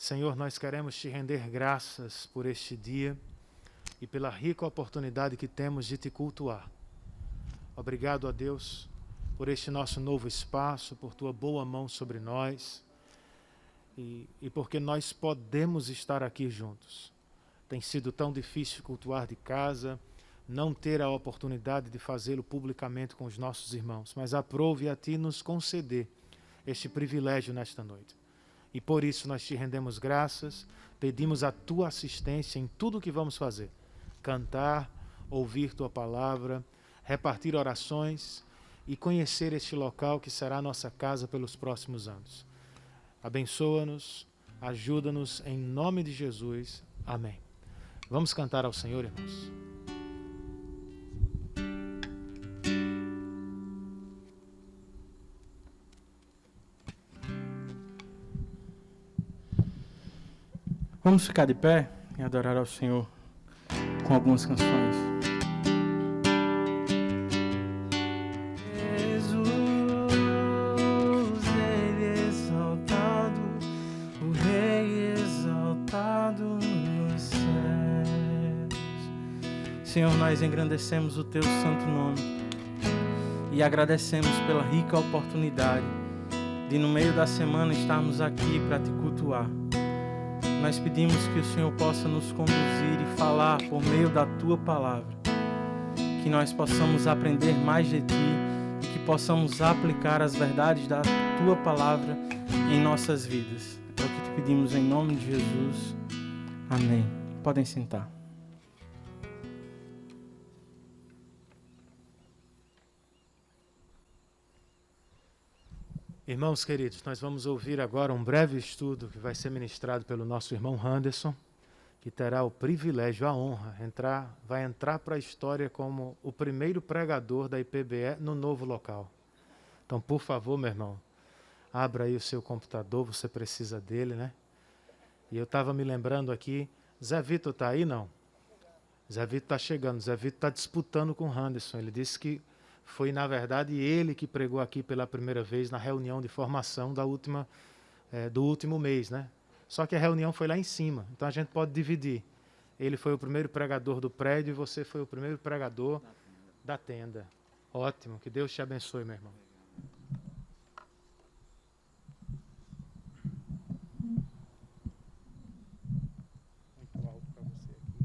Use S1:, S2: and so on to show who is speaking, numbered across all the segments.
S1: Senhor, nós queremos te render graças por este dia e pela rica oportunidade que temos de te cultuar. Obrigado a Deus por este nosso novo espaço, por tua boa mão sobre nós e porque nós podemos estar aqui juntos. Tem sido tão difícil cultuar de casa, não ter a oportunidade de fazê-lo publicamente com os nossos irmãos, mas aprove a ti nos conceder este privilégio nesta noite. E por isso nós te rendemos graças, pedimos a tua assistência em tudo o que vamos fazer. Cantar, ouvir tua palavra, repartir orações e conhecer este local que será a nossa casa pelos próximos anos. Abençoa-nos, ajuda-nos em nome de Jesus. Amém. Vamos cantar ao Senhor, irmãos.
S2: Vamos ficar de pé e adorar ao Senhor com algumas canções.
S3: Jesus, Ele exaltado, o Rei exaltado nos céus.
S2: Senhor, nós engrandecemos o Teu santo nome e agradecemos pela rica oportunidade de no meio da semana estarmos aqui para Te cultuar. Nós pedimos que o Senhor possa nos conduzir e falar por meio da Tua Palavra. Que nós possamos aprender mais de Ti e que possamos aplicar as verdades da Tua Palavra em nossas vidas. É o que Te pedimos em nome de Jesus. Amém. Podem sentar.
S1: Irmãos queridos, nós vamos ouvir agora um breve estudo que vai ser ministrado pelo nosso irmão Anderson, que terá o privilégio, a honra, vai entrar para a história como o primeiro pregador da IPBE no novo local. Então, por favor, meu irmão, abra aí o seu computador, você precisa dele, né? E eu estava me lembrando aqui, Zé Vitor está aí, não? Zé Vitor está chegando, Zé Vitor está disputando com o Anderson, ele disse que foi, na verdade, ele que pregou aqui pela primeira vez na reunião de formação do último mês, né? Só que a reunião foi lá em cima, então a gente pode dividir. Ele foi o primeiro pregador do prédio e você foi o primeiro pregador da tenda. Ótimo, que Deus te abençoe, meu irmão. Muito alto para você aqui.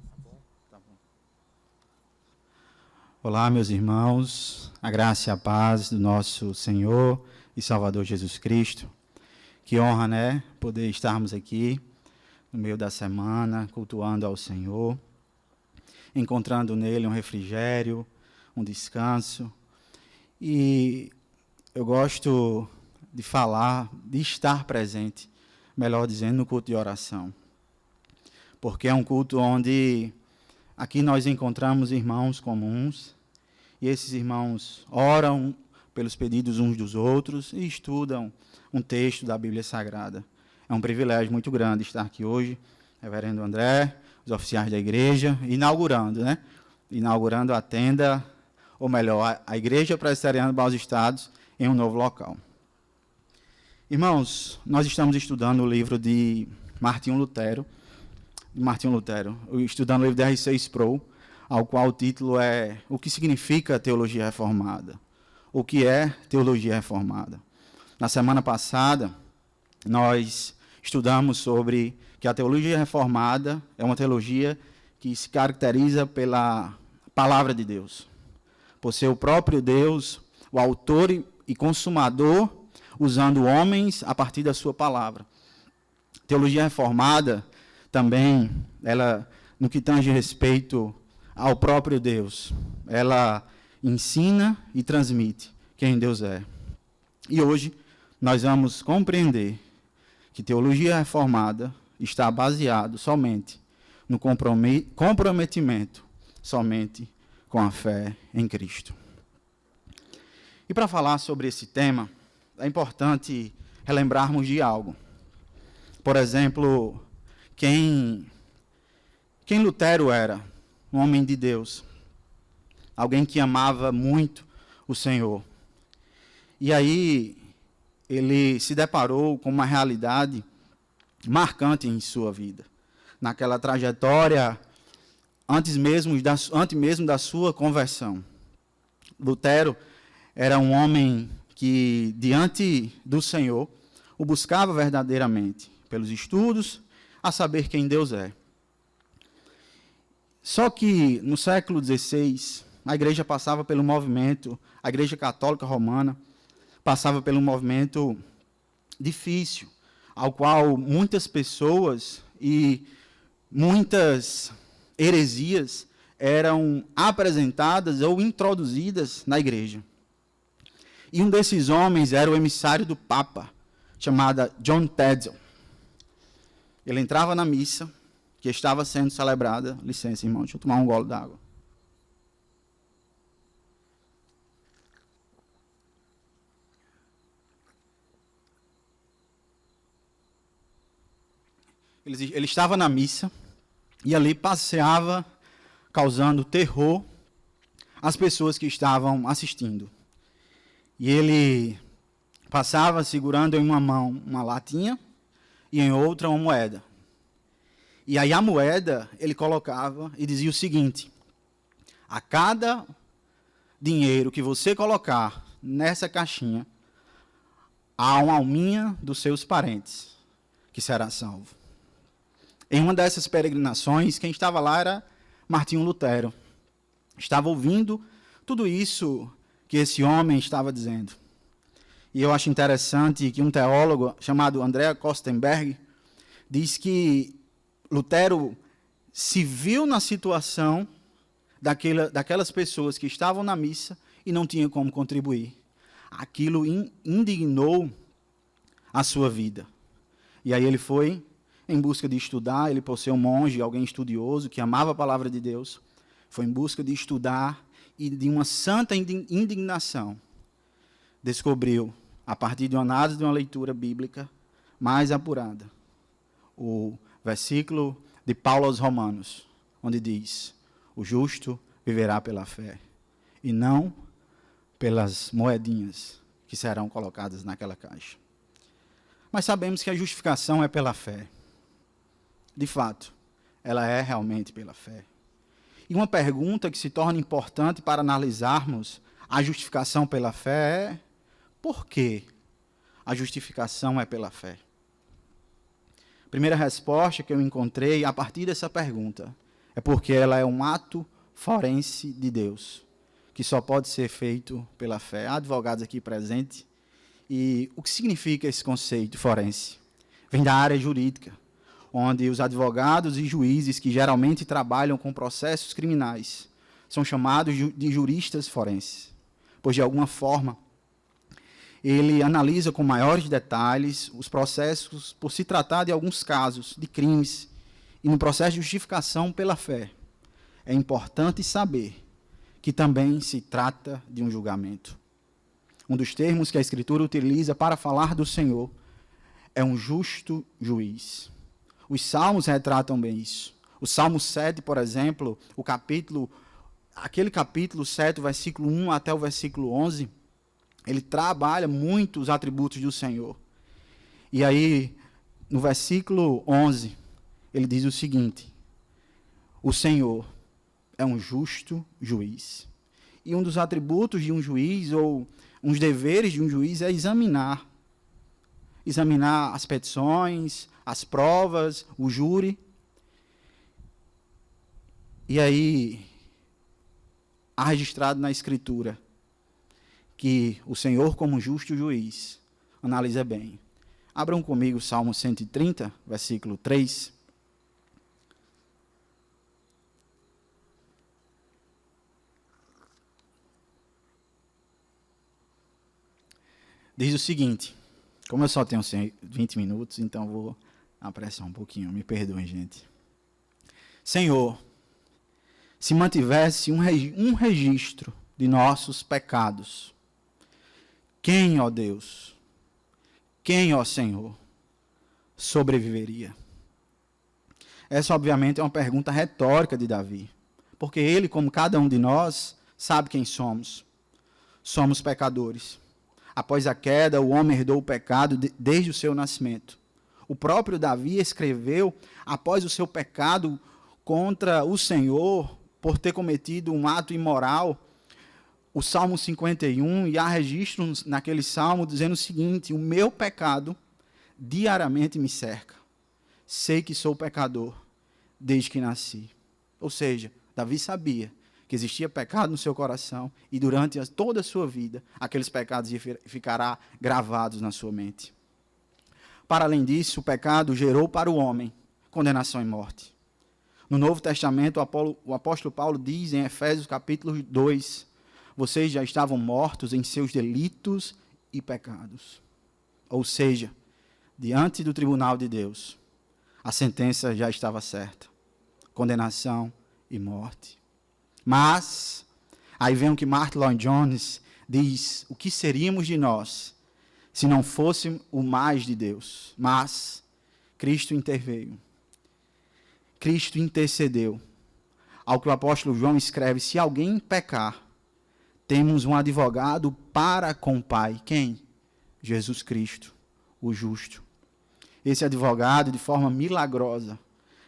S1: Tá bom?
S4: Tá bom. Olá, meus irmãos, a graça e a paz do nosso Senhor e Salvador Jesus Cristo. Que honra, né, poder estarmos aqui no meio da semana, cultuando ao Senhor, encontrando nele um refrigério, um descanso. E eu gosto de falar, de estar presente, melhor dizendo, no culto de oração. Porque é um culto onde aqui nós encontramos irmãos comuns, e esses irmãos oram pelos pedidos uns dos outros e estudam um texto da Bíblia Sagrada. É um privilégio muito grande estar aqui hoje, reverendo André, os oficiais da igreja, inaugurando a tenda, ou melhor, a Igreja Presbiteriana Baus Estados, em um novo local. Irmãos, nós estamos estudando o livro de Martinho Lutero, estudando o livro de R.C. Sproul, ao qual o título é O que significa teologia reformada? O que é teologia reformada? Na semana passada, nós estudamos sobre que a teologia reformada é uma teologia que se caracteriza pela palavra de Deus, por ser o próprio Deus, o autor e consumador, usando homens a partir da sua palavra. Teologia reformada também, ela, no que tange respeito ao próprio Deus, ela ensina e transmite quem Deus é. E hoje nós vamos compreender que teologia reformada está baseado somente no comprometimento somente com a fé em Cristo. E para falar sobre esse tema, é importante relembrarmos de algo. Por exemplo, quem Lutero era? Um homem de Deus. Alguém que amava muito o Senhor. E aí, ele se deparou com uma realidade marcante em sua vida. Naquela trajetória, antes mesmo da sua conversão. Lutero era um homem que, diante do Senhor, o buscava verdadeiramente, pelos estudos, a saber quem Deus é. Só que, no século XVI, a igreja passava pelo movimento, a Igreja Católica Romana passava pelo movimento difícil, ao qual muitas pessoas e muitas heresias eram apresentadas ou introduzidas na igreja. E um desses homens era o emissário do Papa, chamado John Tetzel. Ele entrava na missa, que estava sendo celebrada. Licença, irmão, deixa eu tomar um gole d'água. Ele estava na missa e ali passeava, causando terror às pessoas que estavam assistindo. E ele passava segurando em uma mão uma latinha e em outra uma moeda. E aí a moeda ele colocava e dizia o seguinte: a cada dinheiro que você colocar nessa caixinha, há uma alminha dos seus parentes que será salvo. Em uma dessas peregrinações, quem estava lá era Martinho Lutero. Estava ouvindo tudo isso que esse homem estava dizendo. E eu acho interessante que um teólogo chamado Andrea Kostenberg diz que Lutero se viu na situação daquelas pessoas que estavam na missa e não tinham como contribuir. Aquilo indignou a sua vida. E aí ele foi em busca de estudar, ele, por ser um monge, alguém estudioso, que amava a palavra de Deus, foi em busca de estudar e de uma santa indignação, descobriu, a partir de uma análise de uma leitura bíblica mais apurada, o versículo de Paulo aos Romanos, onde diz: o justo viverá pela fé, e não pelas moedinhas que serão colocadas naquela caixa. Mas sabemos que a justificação é pela fé. De fato, ela é realmente pela fé. E uma pergunta que se torna importante para analisarmos a justificação pela fé é: por que a justificação é pela fé? Primeira resposta que eu encontrei a partir dessa pergunta é porque ela é um ato forense de Deus, que só pode ser feito pela fé. Há advogados aqui presentes. E o que significa esse conceito forense? Vem da área jurídica, onde os advogados e juízes que geralmente trabalham com processos criminais são chamados de juristas forenses, pois, de alguma forma, ele analisa com maiores detalhes os processos por se tratar de alguns casos de crimes e no processo de justificação pela fé. É importante saber que também se trata de um julgamento. Um dos termos que a Escritura utiliza para falar do Senhor é um justo juiz. Os salmos retratam bem isso. O Salmo 7, por exemplo, aquele capítulo 7, versículo 1 até o versículo 11, ele trabalha muito os atributos do Senhor. E aí, no versículo 11, ele diz o seguinte: o Senhor é um justo juiz. E um dos atributos de um juiz, ou uns deveres de um juiz, é examinar as petições, as provas, o júri. E aí, há registrado na Escritura que o Senhor, como justo juiz, analisa bem. Abram comigo o Salmo 130, versículo 3. Diz o seguinte, como eu só tenho 20 minutos, então vou apressar um pouquinho, me perdoem, gente. Senhor, se mantivesse um registro de nossos pecados, quem, ó Deus, quem, ó Senhor, sobreviveria? Essa, obviamente, é uma pergunta retórica de Davi, porque ele, como cada um de nós, sabe quem somos. Somos pecadores. Após a queda, o homem herdou o pecado desde o seu nascimento. O próprio Davi escreveu, após o seu pecado contra o Senhor, por ter cometido um ato imoral, o Salmo 51, e há registros naquele salmo dizendo o seguinte: o meu pecado diariamente me cerca. Sei que sou pecador desde que nasci. Ou seja, Davi sabia que existia pecado no seu coração e durante toda a sua vida, aqueles pecados ficarão gravados na sua mente. Para além disso, o pecado gerou para o homem condenação e morte. No Novo Testamento, o apóstolo Paulo diz em Efésios capítulo 2, vocês já estavam mortos em seus delitos e pecados. Ou seja, diante do tribunal de Deus, a sentença já estava certa. Condenação e morte. Mas, aí vem o que Martin Lloyd-Jones diz, o que seríamos de nós se não fosse o mais de Deus? Mas, Cristo interveio. Cristo intercedeu. Ao que o apóstolo João escreve, se alguém pecar, temos um advogado para com o Pai. Quem? Jesus Cristo, o justo. Esse advogado, de forma milagrosa,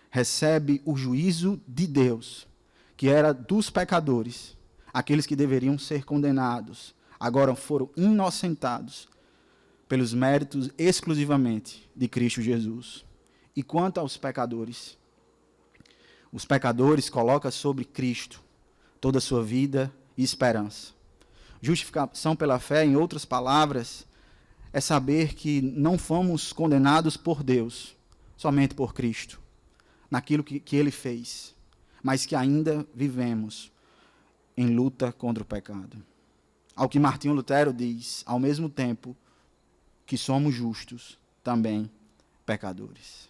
S4: recebe o juízo de Deus, que era dos pecadores, aqueles que deveriam ser condenados, agora foram inocentados pelos méritos exclusivamente de Cristo Jesus. E quanto aos pecadores, os pecadores colocam sobre Cristo toda a sua vida e esperança. Justificação pela fé, em outras palavras, é saber que não fomos condenados por Deus, somente por Cristo, naquilo que Ele fez, mas que ainda vivemos em luta contra o pecado. Ao que Martinho Lutero diz, ao mesmo tempo que somos justos, também pecadores.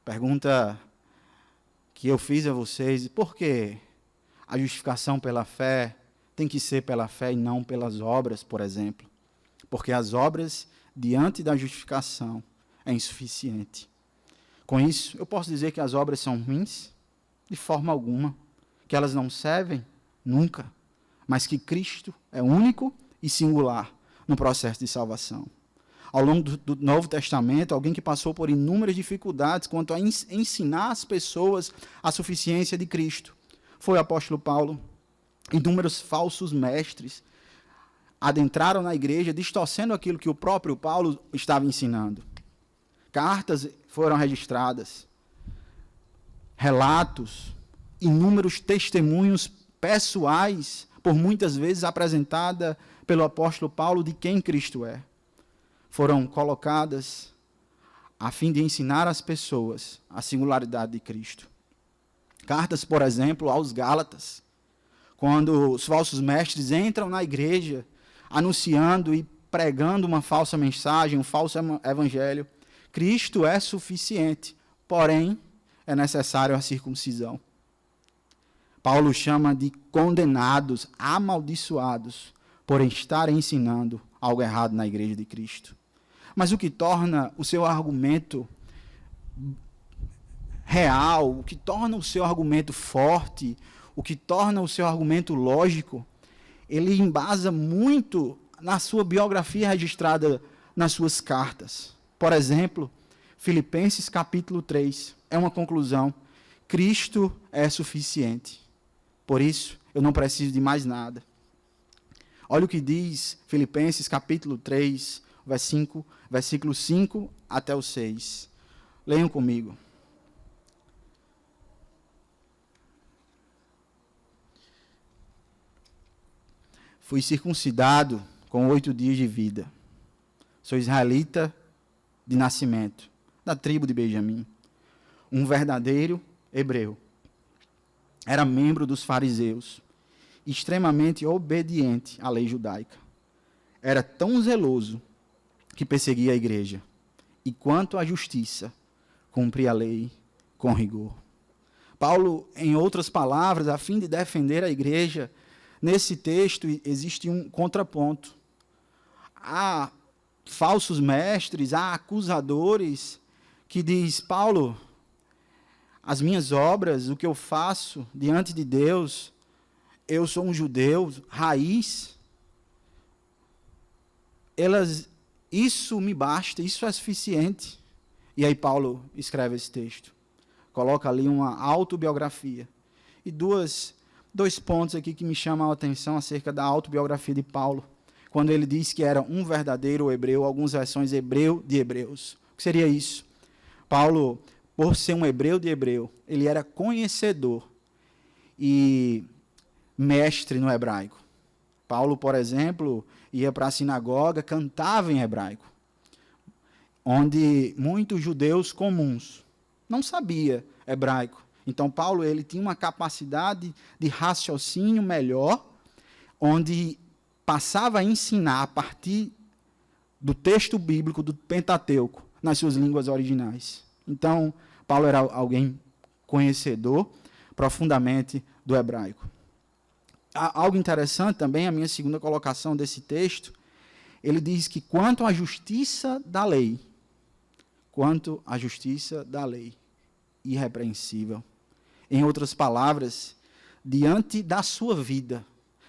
S4: Pergunta que eu fiz a vocês, por que a justificação pela fé tem que ser pela fé e não pelas obras, por exemplo? Porque as obras, diante da justificação, é insuficiente. Com isso, eu posso dizer que as obras são ruins? De forma alguma. Que elas não servem? Nunca. Mas que Cristo é único e singular no processo de salvação. Ao longo do Novo Testamento, alguém que passou por inúmeras dificuldades quanto a ensinar as pessoas a suficiência de Cristo foi o apóstolo Paulo. Inúmeros falsos mestres adentraram na igreja, distorcendo aquilo que o próprio Paulo estava ensinando. Cartas foram registradas, relatos, inúmeros testemunhos pessoais, por muitas vezes apresentada pelo apóstolo Paulo de quem Cristo é, foram colocadas a fim de ensinar às pessoas a singularidade de Cristo. Cartas, por exemplo, aos Gálatas, quando os falsos mestres entram na igreja anunciando e pregando uma falsa mensagem, um falso evangelho. Cristo é suficiente, porém é necessário a circuncisão. Paulo chama de condenados, amaldiçoados, por estar ensinando algo errado na igreja de Cristo. Mas o que torna o seu argumento real, o que torna o seu argumento forte, o que torna o seu argumento lógico, ele embasa muito na sua biografia registrada nas suas cartas. Por exemplo, Filipenses capítulo 3, é uma conclusão. Cristo é suficiente. Por isso, eu não preciso de mais nada. Olha o que diz Filipenses capítulo 3, versículo 5 até o 6. Leiam comigo. Fui circuncidado com 8 dias de vida. Sou israelita de nascimento, da tribo de Benjamim. Um verdadeiro hebreu. Era membro dos fariseus, extremamente obediente à lei judaica. Era tão zeloso que perseguia a igreja. E quanto à justiça, cumpria a lei com rigor. Paulo, em outras palavras, a fim de defender a igreja, nesse texto existe um contraponto. Há falsos mestres, há acusadores que diz, Paulo, as minhas obras, o que eu faço diante de Deus, eu sou um judeu, raiz, isso me basta, isso é suficiente. E aí Paulo escreve esse texto. Coloca ali uma autobiografia. E dois pontos aqui que me chamam a atenção acerca da autobiografia de Paulo. Quando ele diz que era um verdadeiro hebreu, algumas versões hebreu de hebreus. O que seria isso? Paulo, por ser um hebreu de hebreu, ele era conhecedor e mestre no hebraico. Paulo, por exemplo, ia para a sinagoga, cantava em hebraico, onde muitos judeus comuns não sabiam hebraico. Então, Paulo ele tinha uma capacidade de raciocínio melhor, onde passava a ensinar a partir do texto bíblico, do Pentateuco, nas suas línguas originais. Então, Paulo era alguém conhecedor profundamente do hebraico. Algo interessante também, a minha segunda colocação desse texto, ele diz que quanto à justiça da lei, irrepreensível. Em outras palavras, diante da sua vida,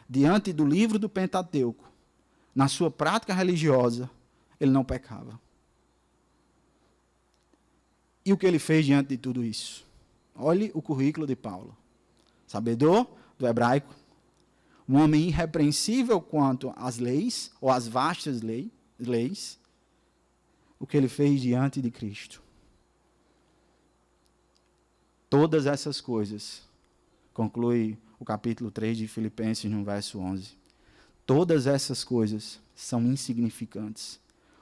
S4: diante do livro do Pentateuco, na sua prática religiosa, ele não pecava. E o que ele fez diante de tudo isso? Olhe o currículo de Paulo. Sabedor do hebraico, um homem irrepreensível quanto às leis, ou às vastas leis, o que ele fez diante de Cristo. Todas essas coisas, conclui o capítulo 3 de Filipenses, no verso 11. Todas essas coisas são insignificantes,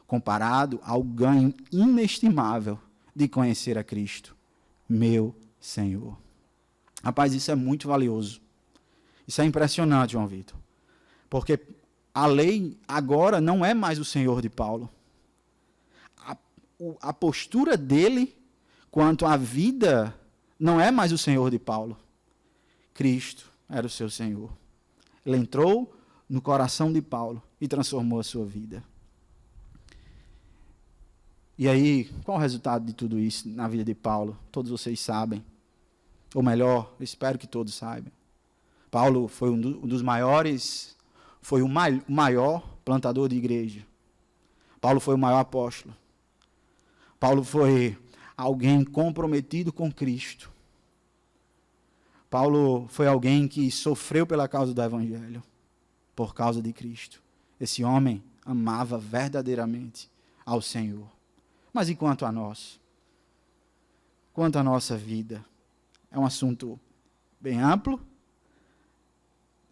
S4: comparado ao ganho inestimável de conhecer a Cristo, meu Senhor. Rapaz, isso é muito valioso. Isso é impressionante, João Vitor. Porque a lei agora não é mais o Senhor de Paulo. A postura dele quanto à vida não é mais o Senhor de Paulo. Cristo era o seu Senhor. Ele entrou no coração de Paulo e transformou a sua vida. E aí, qual o resultado de tudo isso na vida de Paulo? Todos vocês sabem. Ou melhor, eu espero que todos saibam. Paulo foi um dos maiores, foi o maior plantador de igreja. Paulo foi o maior apóstolo. Paulo foi alguém comprometido com Cristo. Paulo foi alguém que sofreu pela causa do Evangelho, por causa de Cristo. Esse homem amava verdadeiramente ao Senhor. Mas e quanto a nós? Quanto à nossa vida? É um assunto bem amplo,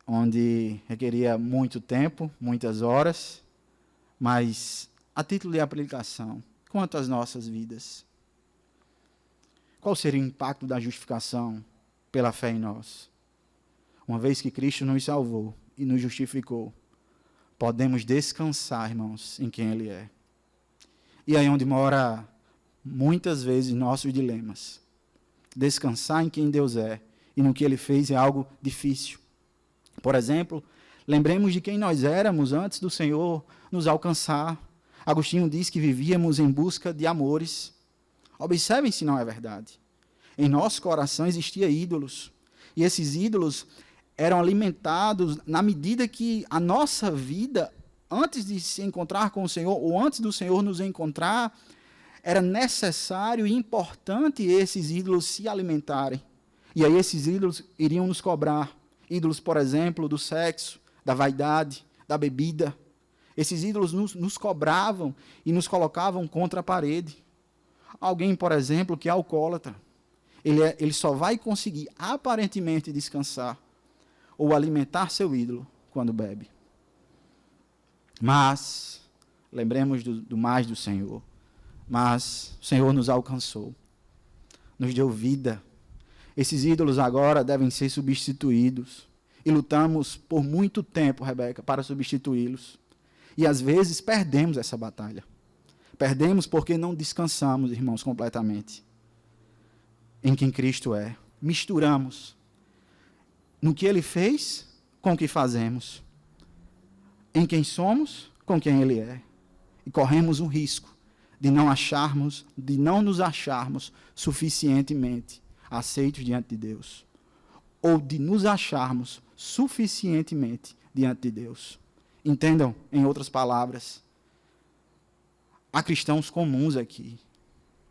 S4: onde requeria muito tempo, muitas horas, mas a título de aplicação, quanto às nossas vidas? Qual seria o impacto da justificação pela fé em nós? Uma vez que Cristo nos salvou e nos justificou, podemos descansar, irmãos, em quem Ele é. E aí onde mora, muitas vezes, nossos dilemas. Descansar em quem Deus é e no que Ele fez é algo difícil. Por exemplo, lembremos de quem nós éramos antes do Senhor nos alcançar. Agostinho diz que vivíamos em busca de amores. Observem se não é verdade. Em nosso coração existiam ídolos. E esses ídolos eram alimentados na medida que a nossa vida, antes de se encontrar com o Senhor, ou antes do Senhor nos encontrar, era necessário e importante esses ídolos se alimentarem. E aí esses ídolos iriam nos cobrar. Ídolos, por exemplo, do sexo, da vaidade, da bebida. Esses ídolos nos cobravam e nos colocavam contra a parede. Alguém, por exemplo, que é alcoólatra, ele só vai conseguir aparentemente descansar ou alimentar seu ídolo quando bebe. Mas, lembremos do mais do Senhor. Mas o Senhor nos alcançou, nos deu vida. Esses ídolos agora devem ser substituídos. E lutamos por muito tempo, Rebeca, para substituí-los. E às vezes perdemos essa batalha. Perdemos porque não descansamos, irmãos, completamente em quem Cristo é. Misturamos no que Ele fez com o que fazemos. Em quem somos com quem Ele é. E corremos um risco de não nos acharmos suficientemente aceitos diante de Deus, ou de nos acharmos suficientemente diante de Deus. Entendam, em outras palavras, há cristãos comuns aqui,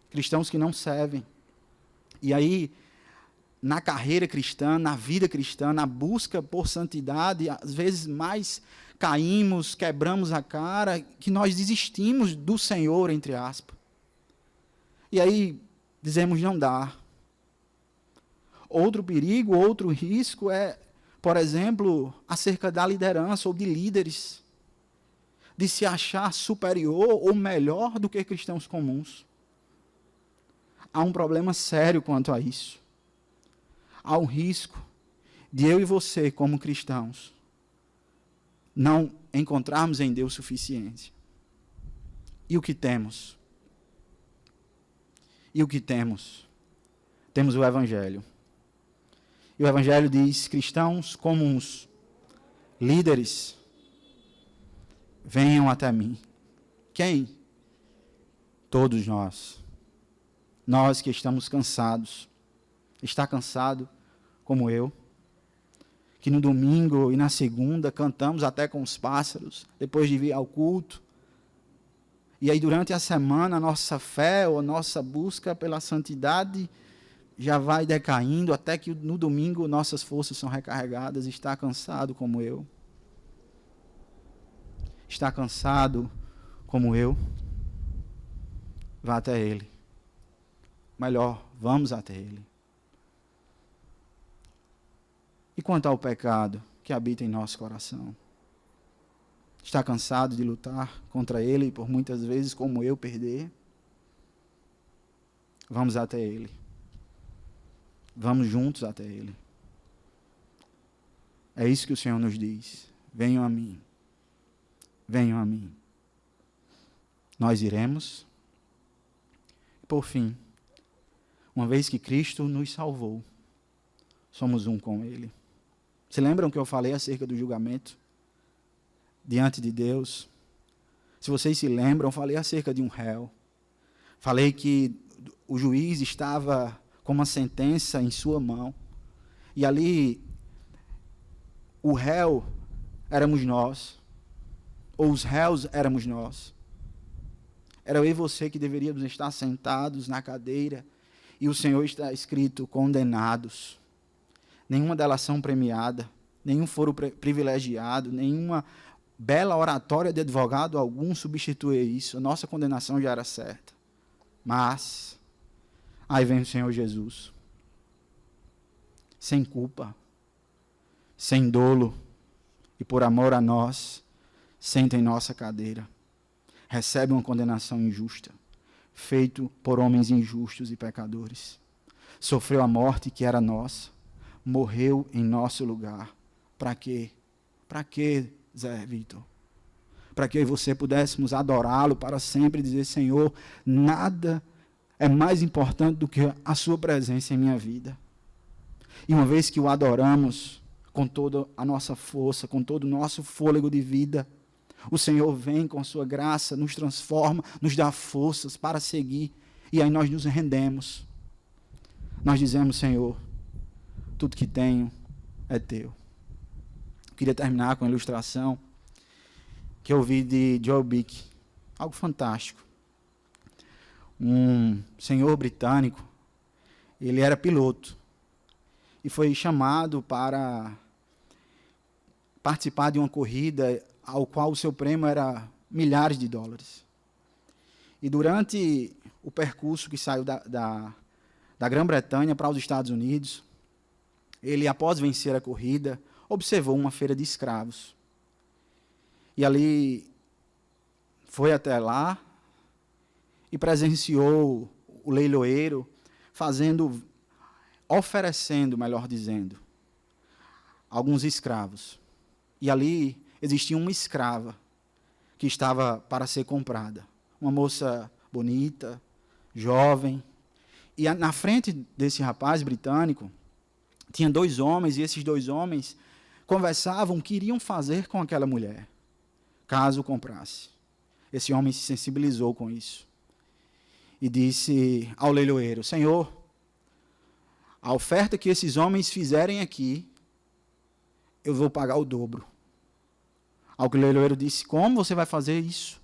S4: cristãos que não servem. E aí, na carreira cristã, na vida cristã, na busca por santidade, às vezes mais caímos, quebramos a cara, que nós desistimos do Senhor, entre aspas. E aí, dizemos não dá. Outro perigo, outro risco é, por exemplo, acerca da liderança ou de líderes, de se achar superior ou melhor do que cristãos comuns. Há um problema sério quanto a isso. Há um risco de eu e você, como cristãos, não encontrarmos em Deus suficiência. E o que temos? E o que temos? Temos o Evangelho. E o Evangelho diz: cristãos comuns, líderes, venham até mim. Quem? Todos nós. Nós que estamos cansados. Está cansado como eu? Que no domingo e na segunda cantamos até com os pássaros, depois de vir ao culto. E aí durante a semana a nossa fé ou a nossa busca pela santidade já vai decaindo, até que no domingo nossas forças são recarregadas. Está cansado como eu? Está cansado como eu? Vá até Ele. Melhor, vamos até Ele. E quanto ao pecado que habita em nosso coração? Está cansado de lutar contra ele e por muitas vezes, como eu, perder? Vamos até Ele. Vamos juntos até Ele. É isso que o Senhor nos diz. Venham a mim. Venham a mim. Nós iremos. Por fim, uma vez que Cristo nos salvou, somos um com Ele. Se lembram que eu falei acerca do julgamento diante de Deus? Se vocês se lembram, eu falei acerca de um réu. Falei que o juiz estava com uma sentença em sua mão. E ali, o réu éramos nós. Ou os réus éramos nós. Era eu e você que deveríamos estar sentados na cadeira. E o Senhor está escrito, condenados. Nenhuma delação premiada, nenhum foro privilegiado, nenhuma bela oratória de advogado algum substitui isso. A nossa condenação já era certa. Mas, aí vem o Senhor Jesus. Sem culpa, sem dolo, e por amor a nós, senta em nossa cadeira. Recebe uma condenação injusta, feito por homens injustos e pecadores. Sofreu a morte que era nossa. Morreu em nosso lugar. Para quê? Para quê, Zé Vitor? Para que eu e você pudéssemos adorá-lo para sempre e dizer: Senhor, nada é mais importante do que a sua presença em minha vida. E uma vez que o adoramos com toda a nossa força, com todo o nosso fôlego de vida, o Senhor vem com a sua graça, nos transforma, nos dá forças para seguir. E aí nós nos rendemos. Nós dizemos: Senhor, tudo que tenho é teu. Eu queria terminar com uma ilustração que eu vi de Joe Bick. Algo fantástico. Um senhor britânico, ele era piloto e foi chamado para participar de uma corrida ao qual o seu prêmio era milhares de dólares. E durante o percurso que saiu da Grã-Bretanha para os Estados Unidos, ele, após vencer a corrida, observou uma feira de escravos. E ali foi até lá e presenciou o leiloeiro oferecendo, melhor dizendo, alguns escravos. E ali existia uma escrava que estava para ser comprada. Uma moça bonita, jovem. E na frente desse rapaz britânico, tinha 2 homens, e esses 2 homens conversavam o que iriam fazer com aquela mulher, caso comprasse. Esse homem se sensibilizou com isso. E disse ao leiloeiro: Senhor, a oferta que esses homens fizerem aqui, eu vou pagar o dobro. Ao que o leiloeiro disse: como você vai fazer isso?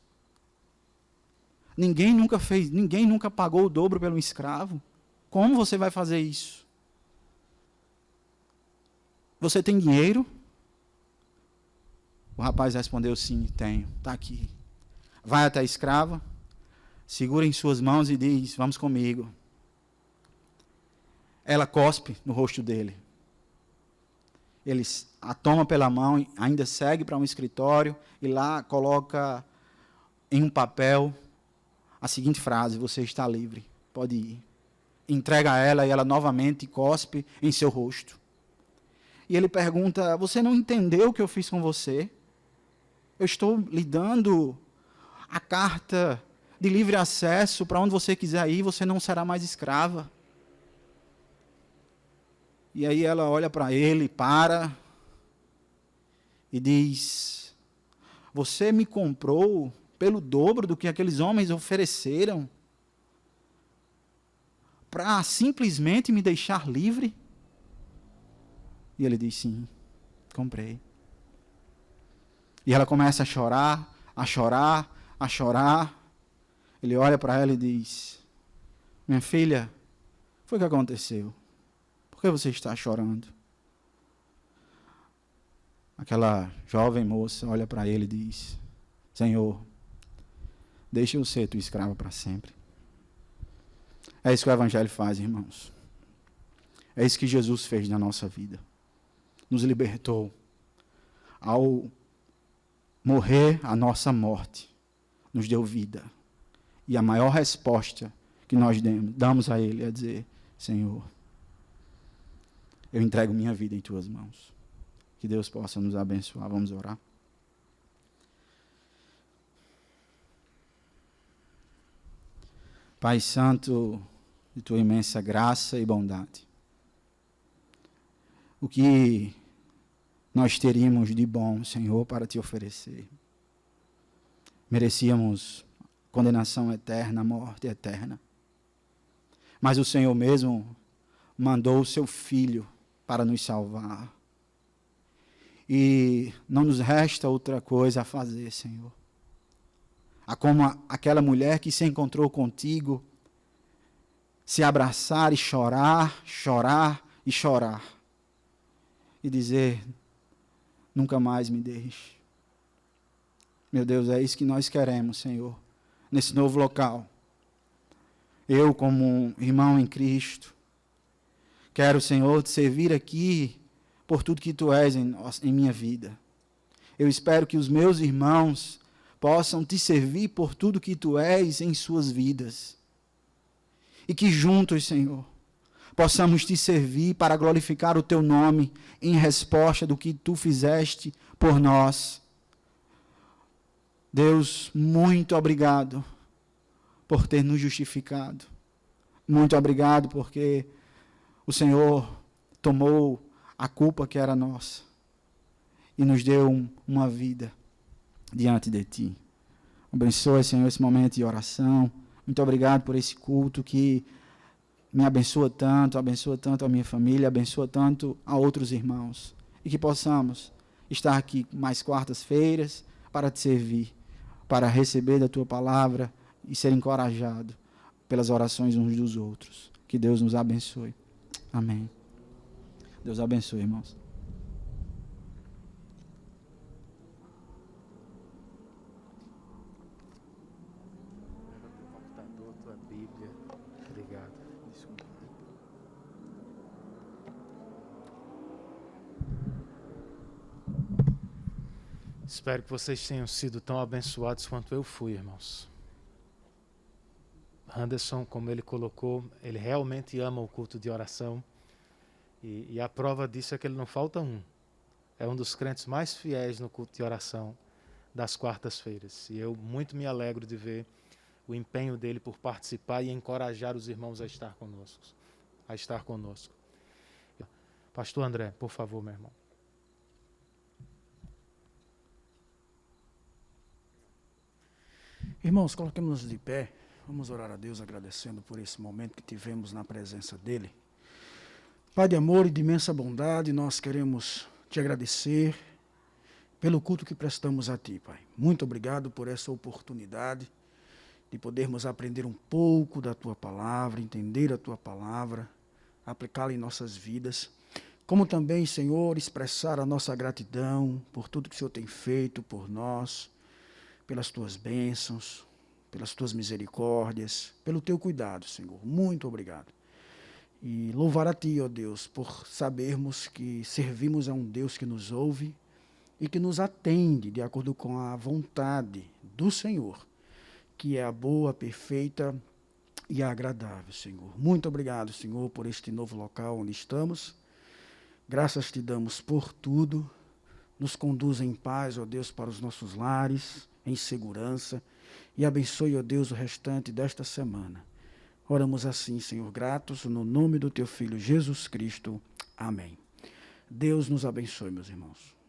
S4: Ninguém nunca pagou o dobro pelo escravo. Como você vai fazer isso? Você tem dinheiro? O rapaz respondeu, sim, tenho, está aqui. Vai até a escrava, segura em suas mãos e diz, vamos comigo. Ela cospe no rosto dele. Ele a toma pela mão, ainda segue para um escritório e lá coloca em um papel a seguinte frase, você está livre, pode ir. Entrega a ela e ela novamente cospe em seu rosto. E ele pergunta, você não entendeu o que eu fiz com você? Eu estou lhe dando a carta de livre acesso para onde você quiser ir, você não será mais escrava. E aí ela olha para ele, para e diz, você me comprou pelo dobro do que aqueles homens ofereceram para simplesmente me deixar livre? E ele diz, sim, comprei. E ela começa a chorar, a chorar, a chorar. Ele olha para ela e diz, minha filha, foi o que aconteceu? Por que você está chorando? Aquela jovem moça olha para ele e diz, Senhor, deixa eu ser tua escrava para sempre. É isso que o Evangelho faz, irmãos. É isso que Jesus fez na nossa vida. Nos libertou. Ao morrer a nossa morte, nos deu vida. E a maior resposta que nós damos a Ele é dizer, Senhor, eu entrego minha vida em tuas mãos. Que Deus possa nos abençoar. Vamos orar. Pai Santo, de tua imensa graça e bondade, o que nós teríamos de bom, Senhor, para te oferecer? Merecíamos condenação eterna, morte eterna. Mas o Senhor mesmo mandou o seu Filho para nos salvar. E não nos resta outra coisa a fazer, Senhor. Como aquela mulher que se encontrou contigo, se abraçar e chorar, chorar e chorar. E dizer, nunca mais me deixe. Meu Deus, é isso que nós queremos, Senhor, nesse novo local. Eu, como um irmão em Cristo, quero, Senhor, te servir aqui por tudo que Tu és em minha vida. Eu espero que os meus irmãos possam te servir por tudo que Tu és em suas vidas. E que juntos, Senhor, possamos te servir para glorificar o Teu nome em resposta do que Tu fizeste por nós. Deus, muito obrigado por ter nos justificado. Muito obrigado porque o Senhor tomou a culpa que era nossa e nos deu uma vida diante de Ti. Abençoe, Senhor, esse momento de oração. Muito obrigado por esse culto que me abençoa tanto a minha família, abençoa tanto a outros irmãos. E que possamos estar aqui mais quartas-feiras para te servir, para receber da Tua palavra e ser encorajado pelas orações uns dos outros. Que Deus nos abençoe. Amém. Deus abençoe, irmãos.
S1: Tua Bíblia. Obrigado. Desculpa. Espero que vocês tenham sido tão abençoados quanto eu fui, irmãos. Anderson, como ele colocou, ele realmente ama o culto de oração. E a prova disso é que ele não falta um. É um dos crentes mais fiéis no culto de oração das quartas-feiras. E eu muito me alegro de ver o empenho dele por participar e encorajar os irmãos a estar conosco. Pastor André, por favor, meu irmão.
S5: Irmãos, coloquemos-nos de pé. Vamos orar a Deus agradecendo por esse momento que tivemos na presença dEle. Pai de amor e de imensa bondade, nós queremos te agradecer pelo culto que prestamos a Ti, Pai. Muito obrigado por essa oportunidade de podermos aprender um pouco da Tua palavra, entender a Tua palavra, aplicá-la em nossas vidas, como também, Senhor, expressar a nossa gratidão por tudo que o Senhor tem feito por nós, pelas Tuas bênçãos, pelas Tuas misericórdias, pelo Teu cuidado, Senhor. Muito obrigado. E louvar a Ti, ó Deus, por sabermos que servimos a um Deus que nos ouve e que nos atende de acordo com a vontade do Senhor, que é a boa, perfeita e agradável, Senhor. Muito obrigado, Senhor, por este novo local onde estamos. Graças Te damos por tudo. Nos conduza em paz, ó Deus, para os nossos lares, em segurança, e abençoe, ó Deus, o restante desta semana. Oramos assim, Senhor, gratos, no nome do Teu Filho Jesus Cristo. Amém. Deus nos abençoe, meus irmãos.